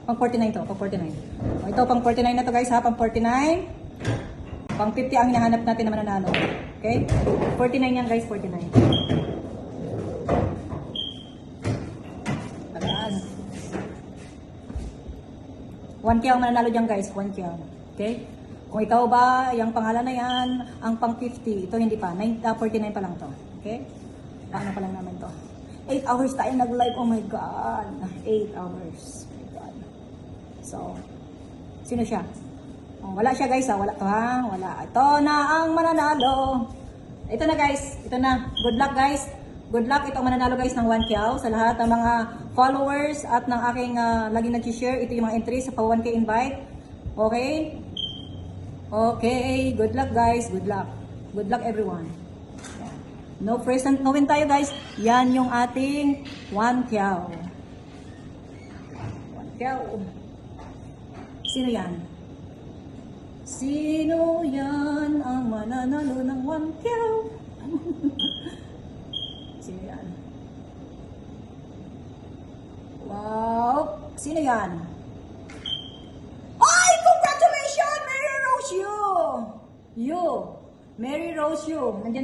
Pang 49 to, pang 49. O, ito, pang 49 na to guys ha, pang 49. Pang 50 ang hinahanap natin na mananalo. Okay? 49 yan guys, 49. Tagaan. 1K ang mananalo dyan guys, 1K. Okay? Kung ikaw ba, yung pangalan na yan, ang pang 50, ito hindi pa, 49 pa lang to. Okay? Paano pa lang naman to? 8 hours tayo nag-live, oh my God. 8 hours. Oh my God. So, sino siya? Oh, wala siya guys, wala to ha, wala. Ito na ang mananalo. Ito na guys, ito na. Good luck guys. Good luck, ito ang mananalo guys ng 1K sa lahat ng mga followers at ng aking laging nag-share. Ito yung mga entries sa pa 1K invite. Okay? Okay, good luck guys, good luck. Good luck everyone. No present, no win tayo guys. Yan yung ating 1K. 1K. Sino yan? Sino yan ang mananalo ng 1K? Sino yan? Wow! Sino yan? Ay! Congratulations! Mary Rose Yu! Mary Rose Yu. Nandyan